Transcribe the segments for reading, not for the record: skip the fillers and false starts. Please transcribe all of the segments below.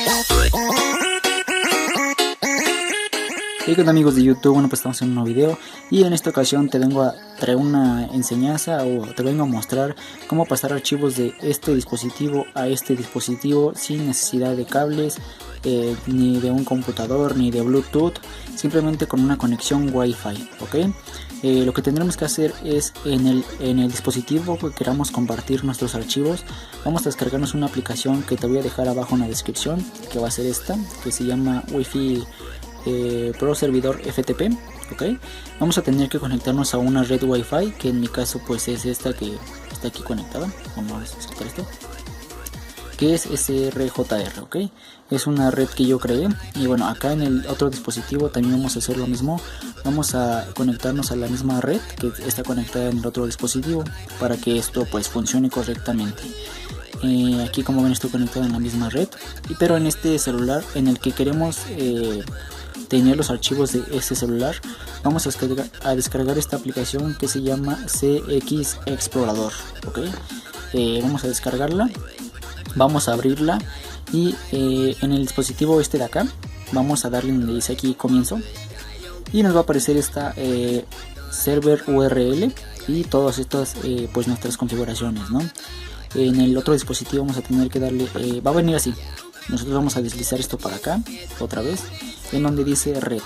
Hey, ¿qué onda amigos de YouTube? Bueno, pues estamos en un nuevo video y en esta ocasión te vengo a traer una enseñanza o te vengo a mostrar cómo pasar archivos de este dispositivo a este dispositivo sin necesidad de cables, ni de un computador, ni de Bluetooth, simplemente con una conexión Wi-Fi, ¿ok? Lo que tendremos que hacer es en el dispositivo que queramos compartir nuestros archivos, vamos a descargarnos una aplicación que te voy a dejar abajo en la descripción, que va a ser esta, que se llama Wi-Fi Pro Servidor FTP, ¿ok? Vamos a tener que conectarnos a una red Wi-Fi, que en mi caso pues es esta que está aquí conectada. Vamos a sacar esto, que es SRJR, ¿ok? Es una red que yo creé. Y bueno, acá en el otro dispositivo también vamos a hacer lo mismo. Vamos a conectarnos a la misma red que está conectada en el otro dispositivo para que esto pues funcione correctamente. Aquí, como ven, estoy conectado en la misma red, pero en este celular en el que queremos tener los archivos de este celular, vamos a descargar esta aplicación que se llama CX Explorador, ¿ok? Vamos a descargarla, vamos a abrirla y en el dispositivo este de acá vamos a darle donde dice aquí comienzo y nos va a aparecer esta server URL y todas estas pues nuestras configuraciones, ¿no? En el otro dispositivo vamos a tener que darle, va a venir así. Nosotros vamos a deslizar esto para acá otra vez en donde dice red.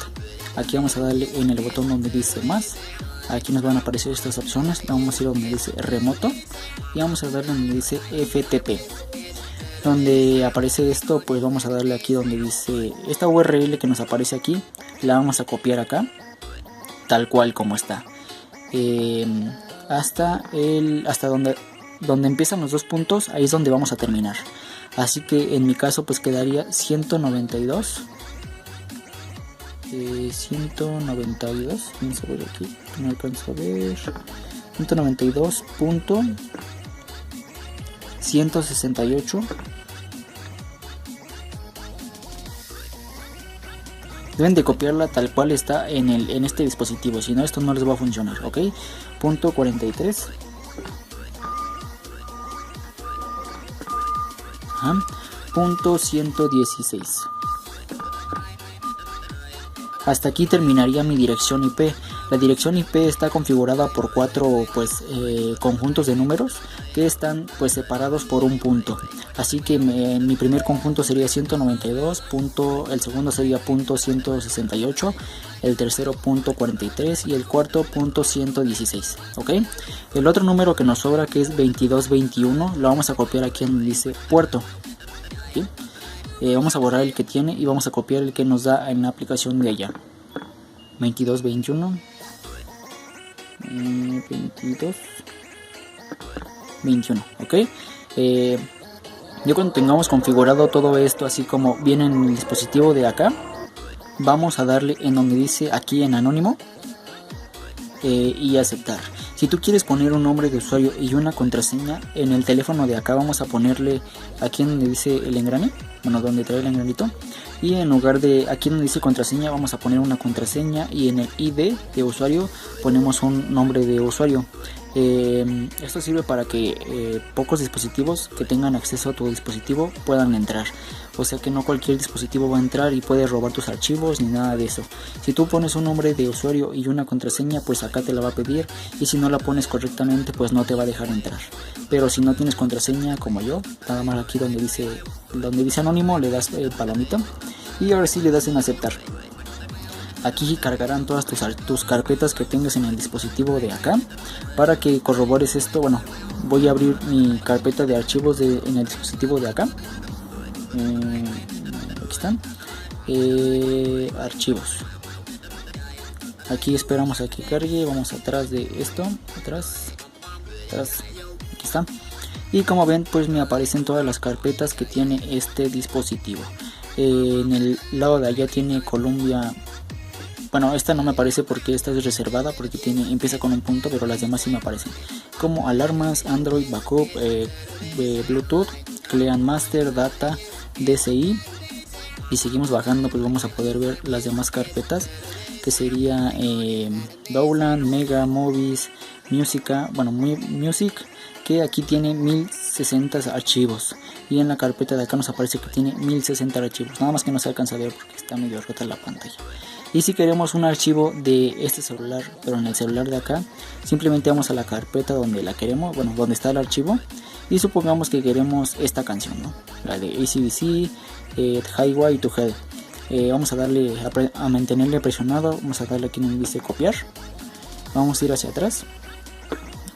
Aquí vamos a darle en el botón donde dice más. Aquí nos van a aparecer estas opciones. Vamos a ir donde dice remoto y vamos a darle donde dice FTP. Donde aparece esto, pues vamos a darle aquí donde dice esta URL que nos aparece aquí, la vamos a copiar acá tal cual como está, hasta donde empiezan los dos puntos. Ahí es donde vamos a terminar. Así que en mi caso pues quedaría 192. Vamos a ver aquí, no alcanzo a ver. 192.168. Deben de copiarla tal cual está en este dispositivo, si no esto no les va a funcionar, ¿ok? Punto 43. Punto 116. Hasta aquí terminaría mi dirección IP. La dirección IP está configurada por 4 pues, conjuntos de números que están pues separados por un punto. Así que mi primer conjunto sería 192. El segundo sería punto 168, el tercero punto 43 y el cuarto punto 116, ¿ok? El otro número que nos sobra, que es 2221, lo vamos a copiar aquí donde dice puerto, ¿sí? Vamos a borrar el que tiene y vamos a copiar el que nos da en la aplicación de allá. 2221, 2221, ¿ok? Ya cuando tengamos configurado todo esto así como viene en el dispositivo de acá, vamos a darle en donde dice aquí en anónimo y aceptar. Si tú quieres poner un nombre de usuario y una contraseña, en el teléfono de acá vamos a ponerle aquí donde dice el engrane, bueno, donde trae el engranito, y en lugar de aquí donde dice contraseña vamos a poner una contraseña y en el ID de usuario ponemos un nombre de usuario. Esto sirve para que pocos dispositivos que tengan acceso a tu dispositivo puedan entrar. O sea que no cualquier dispositivo va a entrar y puede robar tus archivos ni nada de eso. Si tú pones un nombre de usuario y una contraseña, pues acá te la va a pedir, y si no la pones correctamente pues no te va a dejar entrar. Pero si no tienes contraseña como yo, nada más aquí donde dice anónimo le das el palomito y ahora sí le das en aceptar. Aquí cargarán todas tus carpetas que tengas en el dispositivo de acá. Para que corrobores esto, bueno, voy a abrir mi carpeta de archivos en el dispositivo de acá. Aquí están. Archivos. Aquí esperamos a que cargue. Vamos atrás de esto. Atrás. Aquí está. Y como ven, pues me aparecen todas las carpetas que tiene este dispositivo. En el lado de allá tiene Columbia. Bueno, esta no me aparece porque esta es reservada, porque empieza con un punto, pero las demás sí me aparecen. Como alarmas, Android, Backup, Bluetooth, Clean Master, Data, DCI. Y seguimos bajando, pues vamos a poder ver las demás carpetas, que sería Dowland, Mega, Movies, Music, que aquí tiene 1060 archivos, y en la carpeta de acá nos aparece que tiene 1060 archivos, nada más que no se alcanza a ver porque está medio rota la pantalla. Y si queremos un archivo de este celular, pero en el celular de acá, simplemente vamos a la carpeta donde la queremos, bueno, donde está el archivo, y supongamos que queremos esta canción, ¿no? La de AC/DC, Highway to Hell. Vamos a darle a mantenerle presionado, vamos a darle aquí donde dice copiar, vamos a ir hacia atrás,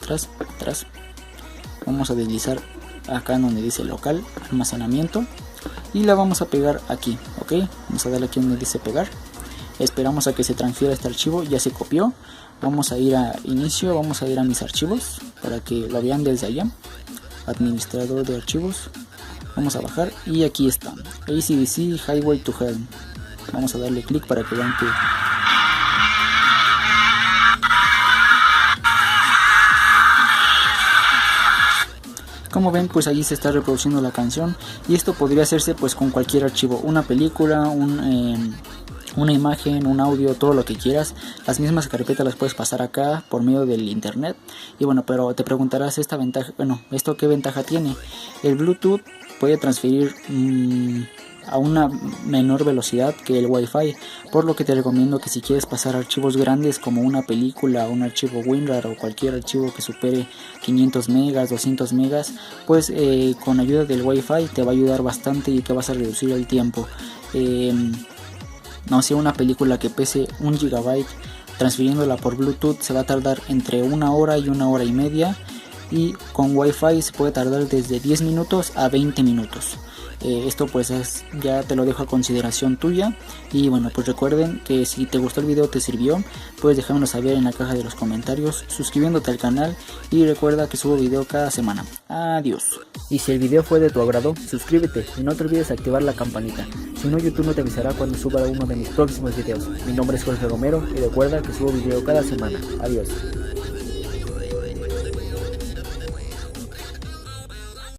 atrás, vamos a deslizar acá donde dice local, almacenamiento, y la vamos a pegar aquí, ok, vamos a darle aquí donde dice pegar, esperamos a que se transfiera este archivo, ya se copió, vamos a ir a inicio, vamos a ir a mis archivos, para que lo vean desde allá, administrador de archivos, vamos a bajar, y aquí está, AC/DC Highway to Hell, vamos a darle clic para que vean que como ven, pues allí se está reproduciendo la canción, y esto podría hacerse pues con cualquier archivo, una película, una imagen, un audio, todo lo que quieras. Las mismas carpetas las puedes pasar acá por medio del internet. Y bueno, pero te preguntarás esta ventaja, bueno, ¿esto qué ventaja tiene? El Bluetooth puede transferir a una menor velocidad que el Wi-Fi, por lo que te recomiendo que si quieres pasar archivos grandes como una película, un archivo WinRAR o cualquier archivo que supere 500 megas, 200 megas, pues con ayuda del Wi-Fi te va a ayudar bastante y te vas a reducir el tiempo. No sé, una película que pese 1 GB, transfiriéndola por Bluetooth se va a tardar entre 1 hora y 1 hora y media, y con Wi-Fi se puede tardar desde 10 minutos a 20 minutos. Esto pues ya te lo dejo a consideración tuya. Y bueno, pues recuerden que si te gustó el video, te sirvió, puedes dejármelo saber en la caja de los comentarios, suscribiéndote al canal, y recuerda que subo video cada semana. Adiós. Y si el video fue de tu agrado, suscríbete y no te olvides activar la campanita, si no YouTube no te avisará cuando suba uno de mis próximos videos. Mi nombre es Jorge Romero y recuerda que subo video cada semana. Adiós.